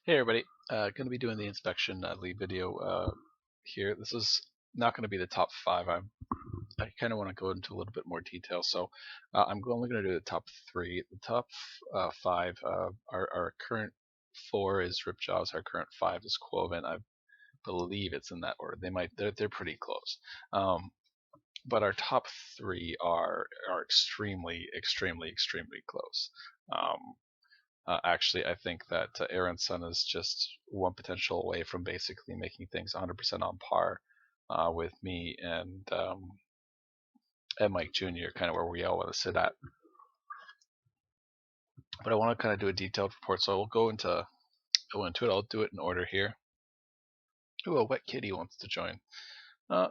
Hey everybody, going to be doing the inspection lead video here. This is not going to be the top 5. I kind of want to go into a little bit more detail, so I'm only going to do the top 3. The top 5, our current 4 is Ripjaws, our current 5 is Quoven. I believe it's in that order. They're pretty close. But our top 3 are extremely close. Actually, I think that Aaron's son is just one potential away from basically making things 100% on par with me and Mike Jr., kind of where we all want to sit at. But I want to kind of do a detailed report, so we'll go into it. I'll do it in order here. Ooh, a wet kitty wants to join. Man,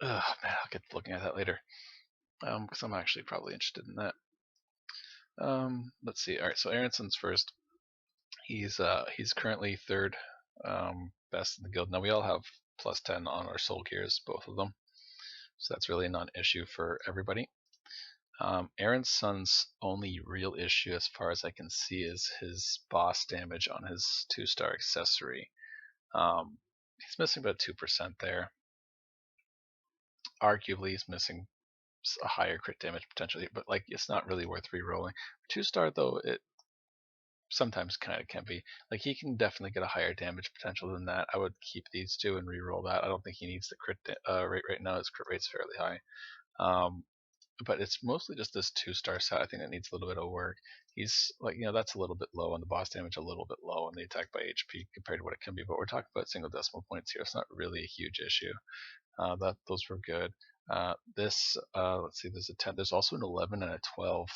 I'll get looking at that later, because I'm actually probably interested in that. Let's see. All right, so Aaronson's first. He's currently third best in the guild. Now we all have plus 10 on our soul gears, both of them, so that's really a non-issue for everybody. Aaron's son's only real issue, as far as I can see, is his boss damage on his 2-star accessory. He's missing about 2% there. Arguably, he's missing a higher crit damage potentially, but like it's not really worth re-rolling. 2-star though, it sometimes kind of can be. Like he can definitely get a higher damage potential than that. I would keep these two and re-roll that. I don't think he needs the crit rate right now. His crit rate's fairly high. But it's mostly just this 2-star set. I think that needs a little bit of work. He's like, that's a little bit low on the boss damage, a little bit low on the attack by HP compared to what it can be. But we're talking about single decimal points here. It's not really a huge issue. Those were good. Let's see. There's a 10. There's also an 11 and a 12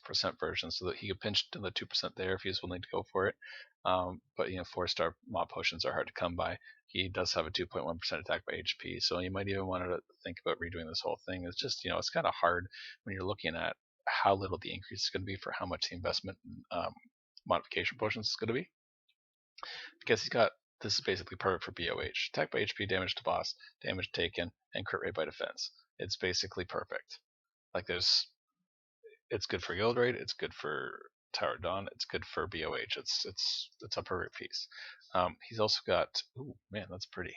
percent version, so that he could pinch to the 2% there if he's willing to go for it. But 4-star mob potions are hard to come by. He does have a 2.1% attack by HP, so you might even want to think about redoing this whole thing. It's just it's kind of hard when you're looking at how little the increase is going to be for how much the investment in modification potions is going to be, because this is basically perfect for BOH. Attack by HP, damage to boss, damage taken, and crit rate by defense. It's basically perfect. Like it's good for guild raid, it's good for Tower Dawn, it's good for BOH. It's a perfect piece. He's also got, ooh man, that's pretty.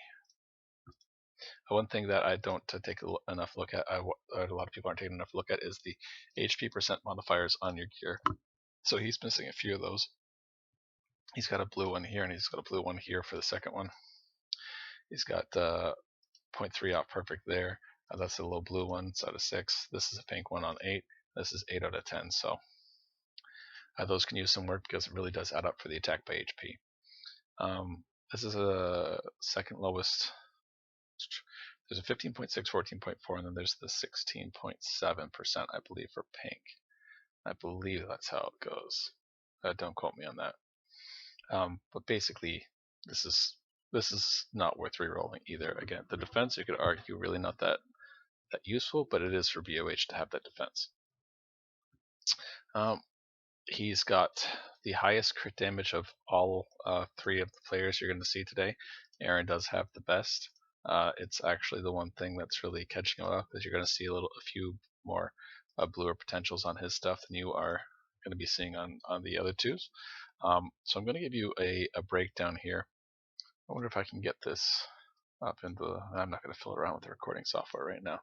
One thing that I don't take enough look at, a lot of people aren't taking enough look at, is the HP percent modifiers on your gear. So he's missing a few of those. He's got a blue one here, and he's got a blue one here for the second one. He's got 0.3 out perfect there. That's a little blue one. It's out of 6. This is a pink one on 8. This is 8 out of 10. So those can use some work, because it really does add up for the attack by HP. This is a second lowest. There's a 15.6, 14.4, and then there's the 16.7%, I believe, for pink. I believe that's how it goes. Don't quote me on that. But basically, this is not worth re-rolling either. Again, the defense, you could argue, really not that useful, but it is for BOH to have that defense. He's got the highest crit damage of all 3 of the players you're going to see today. Aaron does have the best. It's actually the one thing that's really catching him up, is you're going to see a few more bluer potentials on his stuff than you are going to be seeing on the other 2s. So I'm going to give you a breakdown here. I wonder if I can get this up into. I'm not going to fill around with the recording software right now.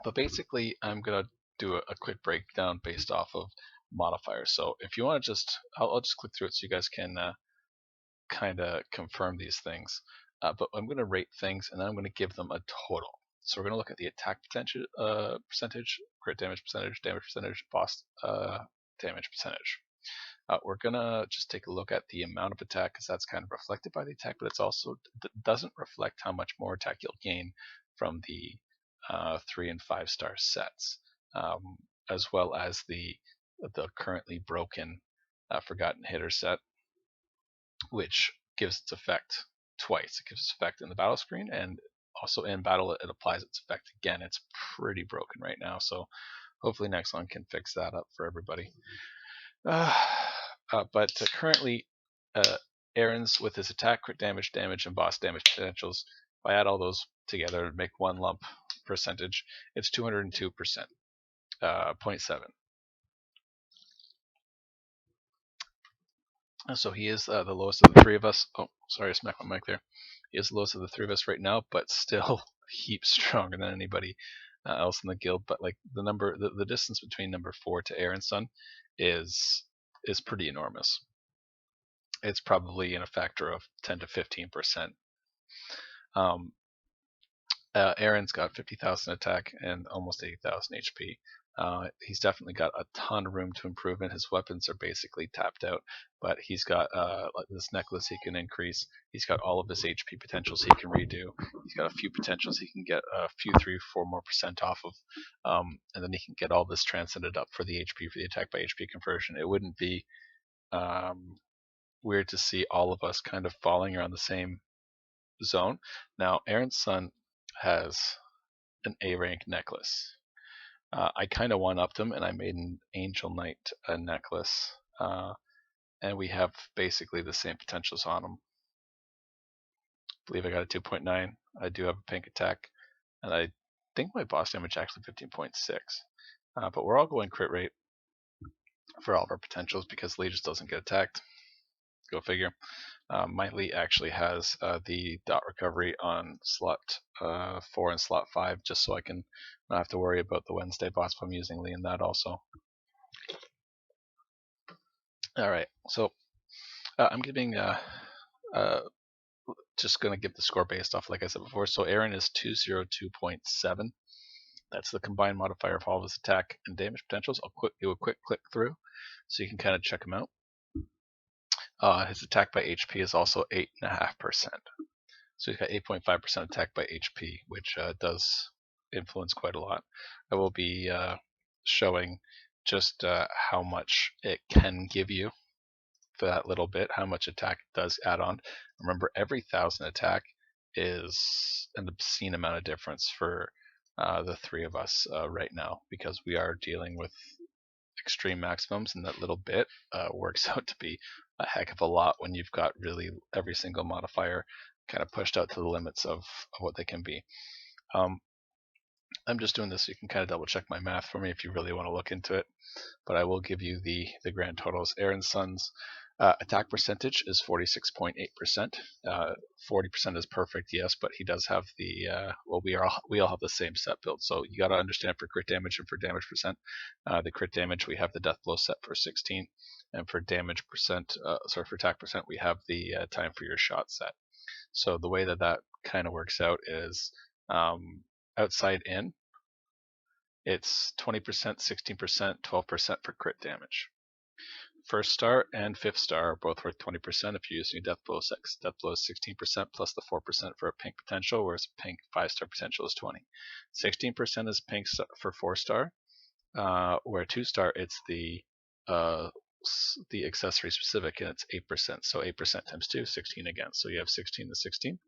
But basically, I'm going to do a quick breakdown based off of modifiers. So if you want to I'll just click through it so you guys can kind of confirm these things. But I'm going to rate things, and then I'm going to give them a total. So we're going to look at the attack percentage, crit damage percentage, boss damage percentage. We're going to just take a look at the amount of attack, because that's kind of reflected by the attack, but it's also doesn't reflect how much more attack you'll gain from the 3 and 5-star sets, as well as the currently broken Forgotten Hitter set, which gives its effect twice. It gives its effect in the battle screen, and also in battle it applies its effect again. It's pretty broken right now, so hopefully Nexon can fix that up for everybody. But currently, Aaron's, with his attack, crit damage, and boss damage potentials, if I add all those together and make one lump percentage, it's 202%, 0.7. So he is the lowest of the three of us. Oh, sorry, I smacked my mic there. He is the lowest of the three of us right now, but still heaps stronger than anybody else in the guild. But like the distance between number 4 to Aaron's son is pretty enormous. It's probably in a factor of 10 to 15%. Um, Aaron's got 50,000 attack and almost 80,000 HP. He's definitely got a ton of room to improve, and his weapons are basically tapped out. But he's got this necklace he can increase. He's got all of his HP potentials he can redo. He's got a few potentials he can get a few 3 or 4 more percent off of, and then he can get all this transcended up for the HP for the attack by HP conversion. It wouldn't be weird to see all of us kind of falling around the same zone. Now, Aaron's son has an A rank necklace. I kind of one upped him and I made an Angel Knight necklace. And we have basically the same potentials on him. I believe I got a 2.9. I do have a pink attack. And I think my boss damage actually 15.6. But we're all going crit rate for all of our potentials because Lee just doesn't get attacked. Go figure. My Lee actually has the dot recovery on slot 4 and slot 5, just so I can not have to worry about the Wednesday boss if I'm using Lee in that also. Alright, so I'm giving just going to give the score based off, like I said before. So Aaron is 202.7. That's the combined modifier of all of his attack and damage potentials. I'll do a quick click through so you can kind of check him out. His attack by HP is also 8.5%. So he's got 8.5% attack by HP, which does influence quite a lot. I will be showing just how much it can give you for that little bit, how much attack it does add on. Remember, every 1,000 attack is an obscene amount of difference for the three of us right now, because we are dealing with extreme maximums, and that little bit works out to be a heck of a lot when you've got really every single modifier kind of pushed out to the limits of what they can be. I'm just doing this so you can kind of double check my math for me if you really want to look into it, but I will give you the grand totals. Aaron's son's attack percentage is 46.8%. 40% is perfect, yes, but he does have the we all have the same set build, so you got to understand for crit damage and for damage percent. The crit damage, we have the death blow set for 16, and for damage percent, for attack percent, we have the time for your shot set. So the way that kind of works out is outside in, it's 20%, 16%, 12% for crit damage. First star and fifth star are both worth 20% if you're using Death Blow 6. Death Blow is 16% plus the 4% for a pink potential, whereas a pink 5-star potential is 20. 16% is pink for 4-star, where 2-star it's the accessory specific, and it's 8%. So 8% times 2, 16 again. So you have 16 to 16.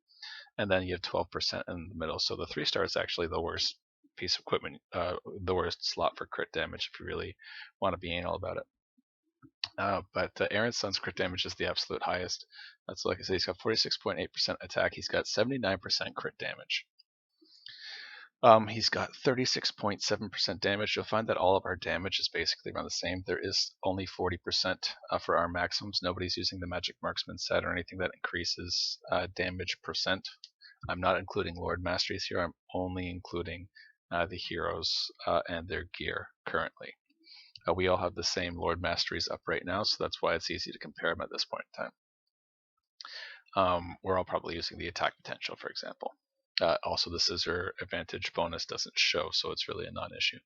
And then you have 12% in the middle. So the 3-star is actually the worst piece of equipment, the worst slot for crit damage if you really want to be anal about it. But Aaron's son's crit damage is the absolute highest. That's like I said, he's got 46.8% attack. He's got 79% crit damage. He's got 36.7% damage. You'll find that all of our damage is basically around the same. There is only 40% for our maximums. Nobody's using the Magic Marksman set or anything that increases damage percent. I'm not including Lord Masteries here. I'm only including the heroes and their gear currently. We all have the same Lord Masteries up right now, so that's why it's easy to compare them at this point in time. We're all probably using the attack potential, for example. Also, the scissor advantage bonus doesn't show, so it's really a non-issue.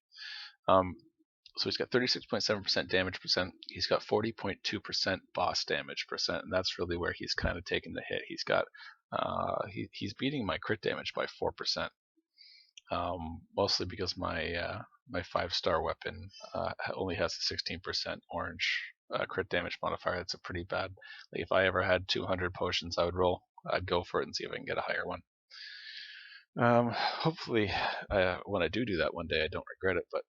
So he's got 36.7% damage percent. He's got 40.2% boss damage percent, and that's really where he's kind of taken the hit. He's got he's beating my crit damage by 4%. Mostly because my 5-star weapon only has a 16% orange crit damage modifier. That's a pretty bad. Like if I ever had 200 potions, I'd go for it and see if I can get a higher one. Hopefully, when I do that one day, I don't regret it. But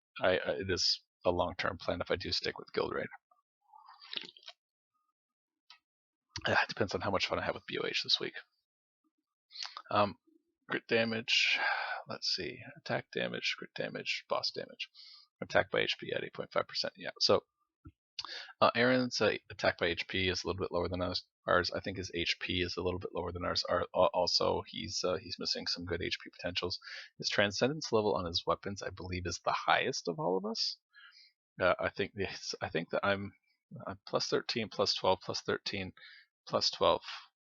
it is a long-term plan if I do stick with Guild Raid. It depends on how much fun I have with BOH this week. Crit damage. Let's see. Attack damage, crit damage, boss damage. Attack by HP at 8.5%. Yeah. So Aaron's attack by HP is a little bit lower than ours. I think his HP is a little bit lower than ours. Also, he's missing some good HP potentials. His Transcendence level on his weapons, I believe, is the highest of all of us. I think that I'm plus 13, plus 12, plus 13, plus 12,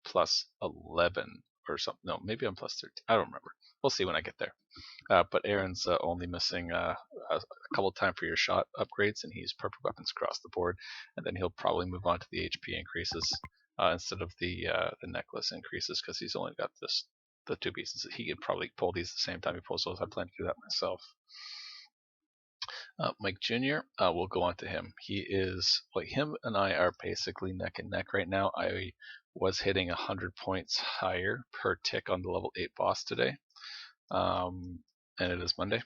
plus 11 or something. No, maybe I'm plus 13. I don't remember. We'll see when I get there. But Aaron's only missing a couple time for your shot upgrades, and he's perfect weapons across the board. And then he'll probably move on to the HP increases instead of the necklace increases, because he's only got the two pieces. He could probably pull these at the same time he pulls those. I plan to do that myself. Mike Jr. We'll go on to him. He is like him and I are basically neck and neck right now. I was hitting 100 points higher per tick on the level 8 boss today. And it is Monday.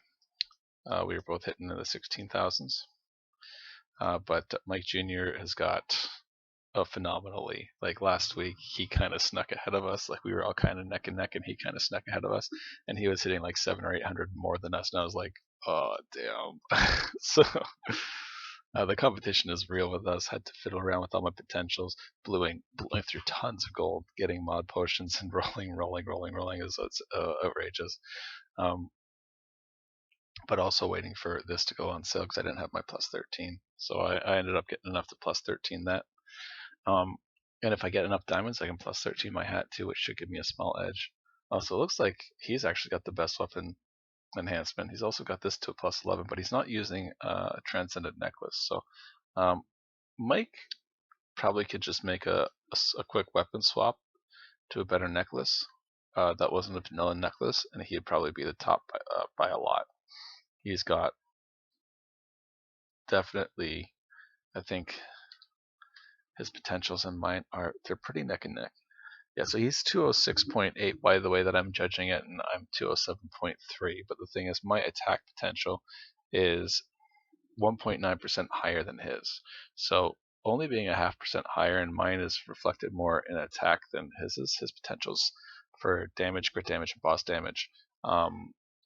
We were both hitting in the 16,000s. But Mike Jr. has got phenomenally. Like last week, he kind of snuck ahead of us. Like we were all kind of neck and neck, and he kind of snuck ahead of us. And he was hitting like 700 or 800 more than us. And I was like, oh, damn. So the competition is real with us. Had to fiddle around with all my potentials, blowing through tons of gold, getting mod potions, and rolling is outrageous. But also waiting for this to go on sale because I didn't have my plus 13. So I ended up getting enough to plus 13 that. And if I get enough diamonds, I can plus 13 my hat too, which should give me a small edge. So it looks like he's actually got the best weapon enhancement. He's also got this to a plus 11, but he's not using a Transcendent Necklace. So Mike probably could just make a quick weapon swap to a better necklace that wasn't a vanilla necklace, and he'd probably be the top by a lot. He's got definitely, I think his potentials and mine they're pretty neck and neck. Yeah, so he's 206.8 by the way that I'm judging it, and I'm 207.3. But the thing is, my attack potential is 1.9% higher than his. So only being a 0.5% higher, and mine is reflected more in attack than his is. His potentials for damage, crit damage, and boss damage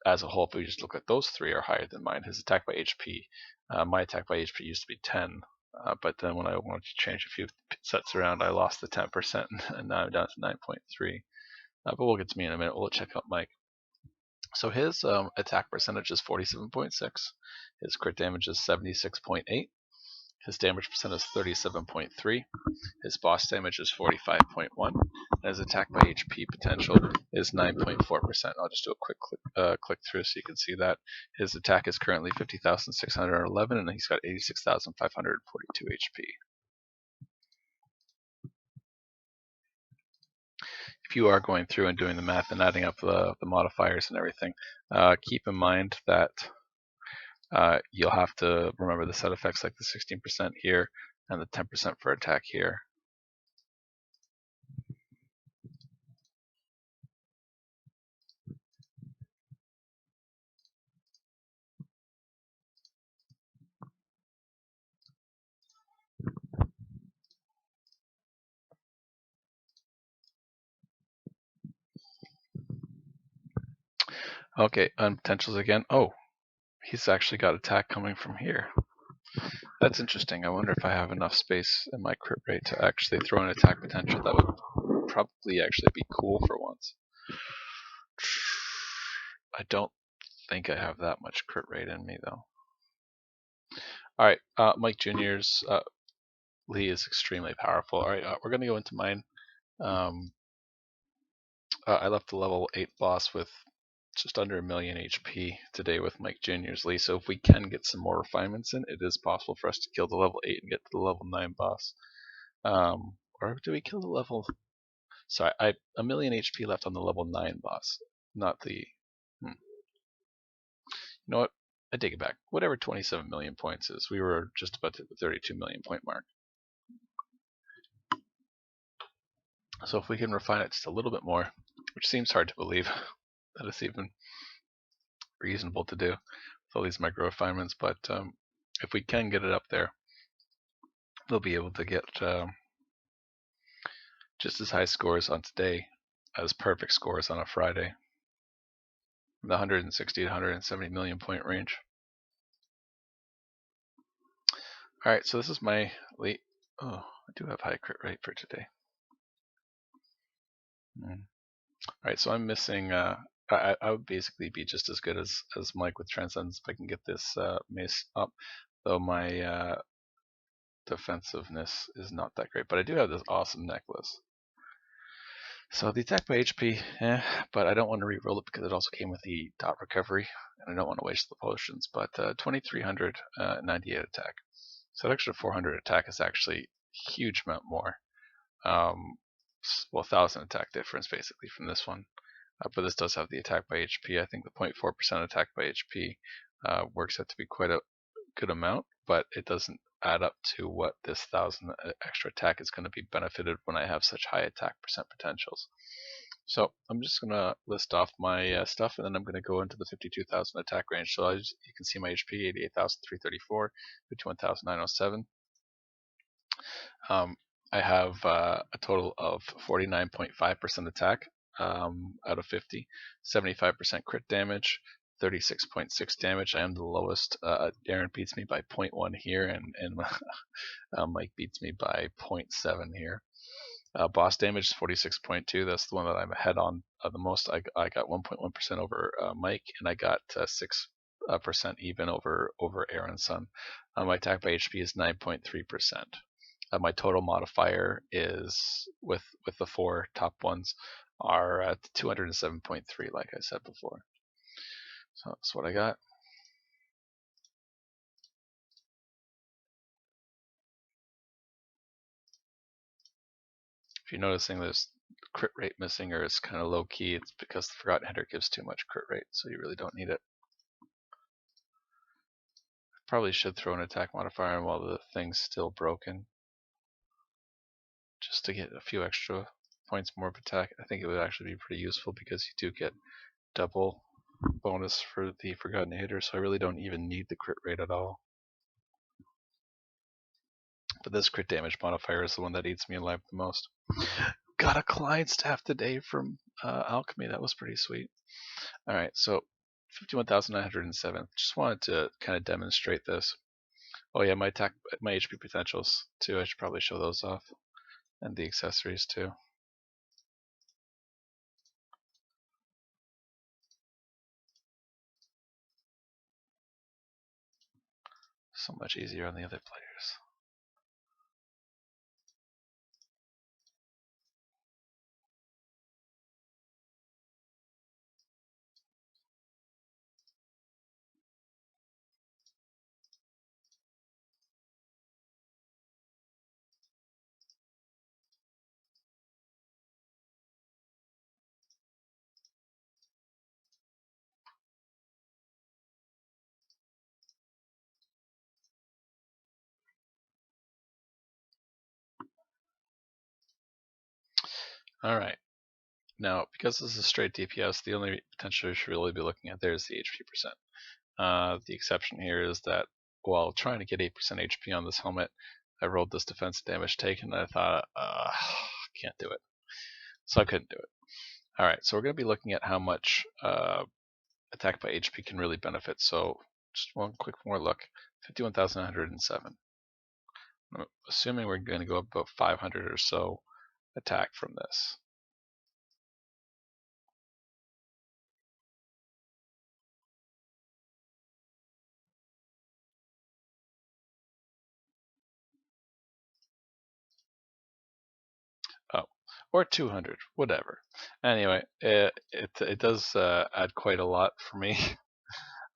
as a whole, if we just look at those three, are higher than mine. His attack by HP, my attack by HP used to be 10. But then when I wanted to change a few sets around, I lost the 10%, and now I'm down to 9.3. But we'll get to me in a minute. We'll check out Mike. So his attack percentage is 47.6. His crit damage is 76.8. His damage percent is 37.3. His boss damage is 45.1. And his attack by HP potential is 9.4%. I'll just do a quick click through so you can see that. His attack is currently 50,611, and he's got 86,542 HP. If you are going through and doing the math and adding up the modifiers and everything, keep in mind that you'll have to remember the set effects like the 16% here and the 10% for attack here. Okay, on potentials again. Oh, he's actually got attack coming from here. That's interesting. I wonder if I have enough space in my crit rate to actually throw an attack potential. That would probably actually be cool for once. I don't think I have that much crit rate in me though. Alright, Mike Jr.'s Lee is extremely powerful. Alright, we're going to go into mine. I left the level 8 boss with just under 1 million HP today with Mike Jr.'s Lee, so if we can get some more refinements in, it is possible for us to kill the level 8 and get to the level 9 boss. Or do we kill the level... Sorry, 1 million HP left on the level 9 boss, not the... You know what? I take it back. Whatever 27 million points is, we were just about to the 32 million point mark. So if we can refine it just a little bit more, which seems hard to believe that it's even reasonable to do with all these micro refinements, but if we can get it up there, we'll be able to get just as high scores on today as perfect scores on a Friday, the 160 to 170 million point range. All right, so this is my late. Oh, I do have high crit rate for today. All right, so I'm missing. I would basically be just as good as Mike with Transcendence if I can get this mace up, though my defensiveness is not that great. But I do have this awesome necklace. So the attack by HP, but I don't want to re-roll it because it also came with the dot recovery, and I don't want to waste the potions. But 2398 attack. So that extra 400 attack is actually a huge amount more. Well, 1,000 attack difference basically from this one. But this does have the attack by HP. I think the 0.4% attack by HP works out to be quite a good amount, but it doesn't add up to what this 1,000 extra attack is going to be benefited when I have such high attack percent potentials. So I'm just going to list off my stuff, and then I'm going to go into the 52,000 attack range. So you can see my HP, 88,334, 51,907. I have a total of 49.5% attack out of 50, 75% crit damage, 36.6 damage. I am the lowest. Aaron beats me by 0.1 here, and Mike beats me by 0.7 here. Boss damage is 46.2. That's the one that I'm ahead on the most. I got 1.1% over Mike, and I got 6% even over Aaron's son. My attack by HP is 9.3%. My total modifier is with the four top ones are at 207.3, like I said before. So that's what I got. If you're noticing there's crit rate missing or it's kind of low key, it's because the Forgotten Hitter gives too much crit rate, so you really don't need it. Probably should throw an attack modifier on while the thing's still broken, just to get a few extra points more of attack. I think it would actually be pretty useful because you do get double bonus for the Forgotten Hitter, so I really don't even need the crit rate at all. But this crit damage modifier is the one that eats me alive the most. Got a client staff today from Alchemy. That was pretty sweet. All right, so 51,907. Just wanted to kind of demonstrate this. Oh yeah, my HP potentials too. I should probably show those off, and the accessories too. So much easier on the other players. All right. Now, because this is straight DPS, the only potential you should really be looking at there is the HP percent. The exception here is that while trying to get 8% HP on this helmet, I rolled this defensive damage taken, and I thought, can't do it. So I couldn't do it. All right, so we're going to be looking at how much attack by HP can really benefit. So just one quick more look, 51,907. I'm assuming we're going to go up about 500 or so attack from this. Oh, or 200, whatever. Anyway, it does add quite a lot for me.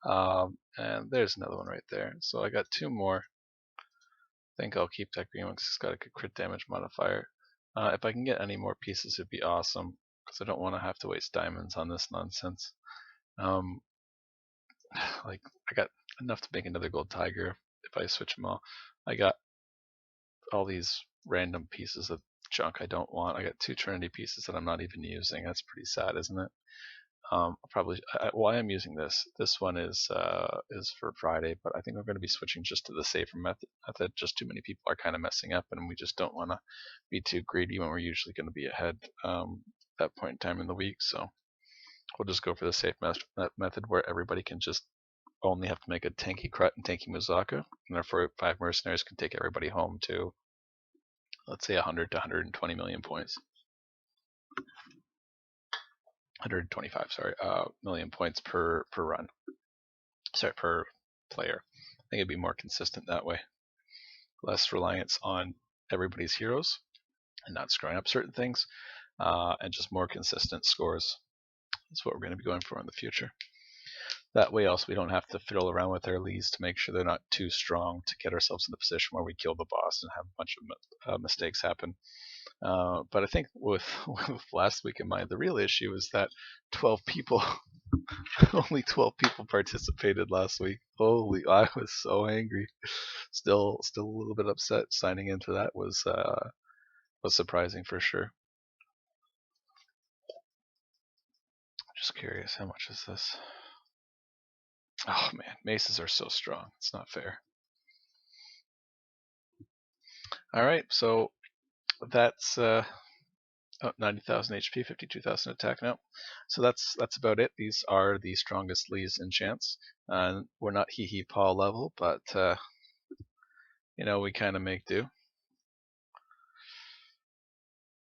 And there's another one right there. So I got two more. I think I'll keep that green one because it's got a good crit damage modifier. If I can get any more pieces, it'd be awesome because I don't want to have to waste diamonds on this nonsense. Like I got enough to make another gold tiger if I switch them all. I got all these random pieces of junk I don't want. I got two Trinity pieces that I'm not even using. That's pretty sad, isn't it? I am using this. This one is for Friday, but I think we're going to be switching just to the safer method. Just too many people are kind of messing up, and we just don't want to be too greedy when we're usually going to be ahead that point in time in the week. So we'll just go for the safe method where everybody can just only have to make a tanky Krut and tanky Muzaka, and therefore 5 mercenaries can take everybody home to, let's say, 100 to 120 million points. 125, sorry, million points per run. Sorry, per player. I think it'd be more consistent that way. Less reliance on everybody's heroes and not screwing up certain things, and just more consistent scores. That's what we're going to be going for in the future. That way also we don't have to fiddle around with our leads to make sure they're not too strong to get ourselves in the position where we kill the boss and have a bunch of mistakes happen. But I think with last week in mind, the real issue is that 12 people, only 12 people participated last week. Holy, I was so angry. Still a little bit upset. Signing into that was surprising for sure. Just curious, how much is this? Oh man, maces are so strong. It's not fair. All right, so that's 90,000 HP, 52,000 attack now. So that's about it. These are the strongest Lees in Chance. We're not hee hee paw level, but we kind of make do.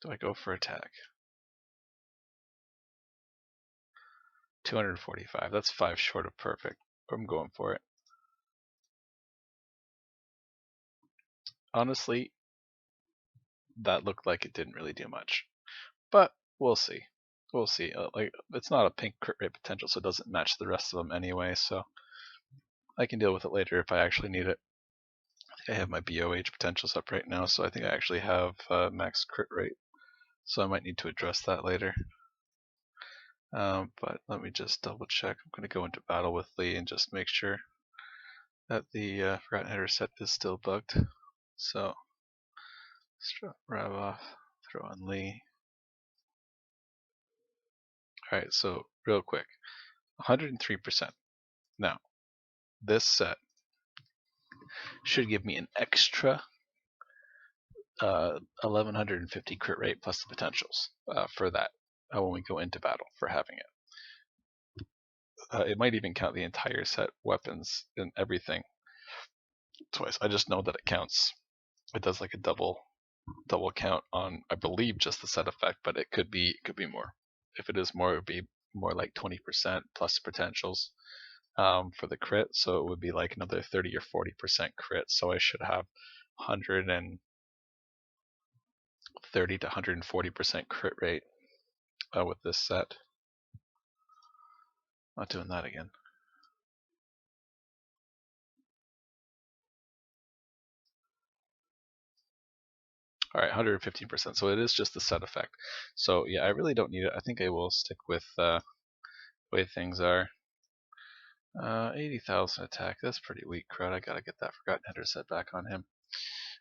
Do I go for attack? 245. That's 5 short of perfect. I'm going for it. Honestly, that looked like it didn't really do much, but we'll see. We'll see. Like, it's not a pink crit rate potential, so it doesn't match the rest of them anyway. So I can deal with it later if I actually need it. I think I have my BOH potentials up right now, so I think I actually have max crit rate. So I might need to address that later. But let me just double check. I'm going to go into battle with Lee and just make sure that the Forgotten Header set is still bugged. So let's grab off, throw on Lee. Alright, so real quick, 103%. Now, this set should give me an extra 1150 crit rate plus the potentials for that when we go into battle for having it. It might even count the entire set, weapons and everything twice. I just know that it counts. It does like a double count on, I believe, just the set effect, but it could be more. If it is more, it would be more like 20% plus potentials for the crit, so it would be like another 30 or 40% crit. So I should have 130 to 140% crit rate with this set. Not doing that again. All right, 115%. So it is just the set effect. So yeah, I really don't need it. I think I will stick with the way things are. 80,000 attack. That's pretty weak, crud. I gotta get that Forgotten Header set back on him.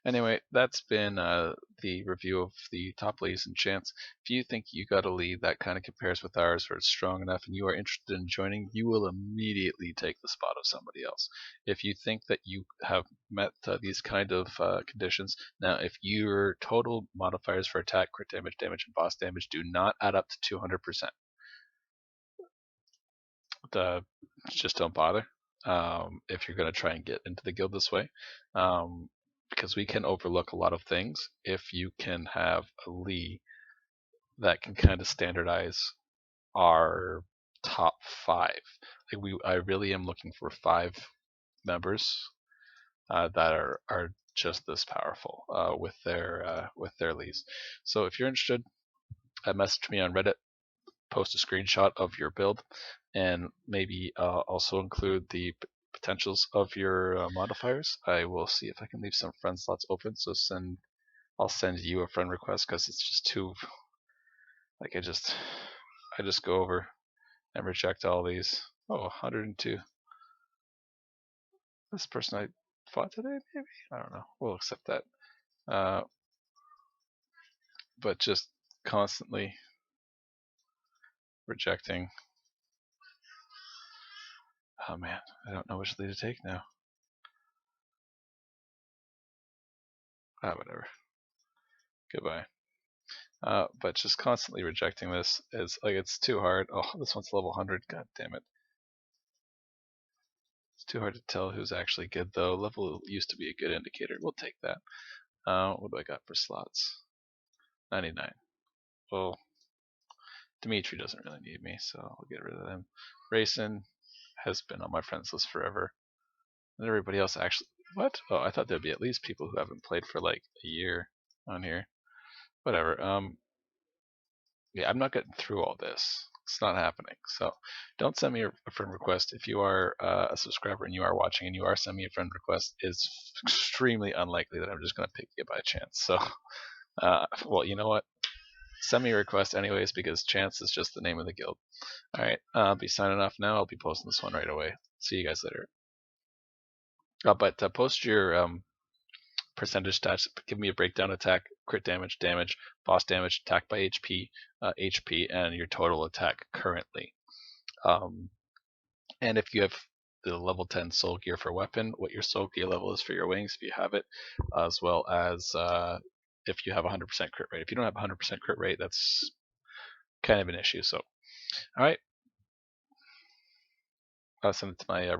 Anyway, that's been the review of the top leads in Chance. If you think you got a lead that kind of compares with ours or it's strong enough and you are interested in joining, you will immediately take the spot of somebody else. If you think that you have met these kind of conditions, now if your total modifiers for attack, crit damage, and boss damage do not add up to 200%, just don't bother if you're going to try and get into the guild this way. Because we can overlook a lot of things if you can have a Lee that can kind of standardize our top 5. I really am looking for 5 members that are just this powerful with their Lees. So if you're interested, message me on Reddit, post a screenshot of your build, and maybe also include the potentials of your modifiers. I will see if I can leave some friend slots open. So I'll send you a friend request because it's just too, like, I just go over and reject all these. Oh, 102. This person I fought today, maybe? I don't know. We'll accept that. But just constantly rejecting. Oh man, I don't know which lead to take now. Whatever. Goodbye. But just constantly rejecting this is like, it's too hard. Oh, this one's level 100. God damn it. too hard to tell who's actually good though. Level used to be a good indicator. We'll take that. What do I got for slots? 99. Well, Dimitri doesn't really need me, so I'll get rid of him. Racing has been on my friends list forever. And everybody else actually. What? Oh, I thought there'd be at least people who haven't played for like a year on here. Whatever. Yeah, I'm not getting through all this. It's not happening. So don't send me a friend request. If you are a subscriber and you are watching and you are sending me a friend request, it's extremely unlikely that I'm just going to pick you by chance. So, well, you know what? Send me a request anyways because Chance is just the name of the guild. All right, I'll be signing off now. I'll be posting this one right away. See you guys later. But post your percentage stats. Give me a breakdown: attack, crit damage, damage, boss damage, attack by HP, HP, and your total attack currently. And if you have the level 10 soul gear for weapon, what your soul gear level is for your wings, if you have it, as well as if you have 100% crit rate. If you don't have 100% crit rate, that's kind of an issue. So, all right, I'll send it to my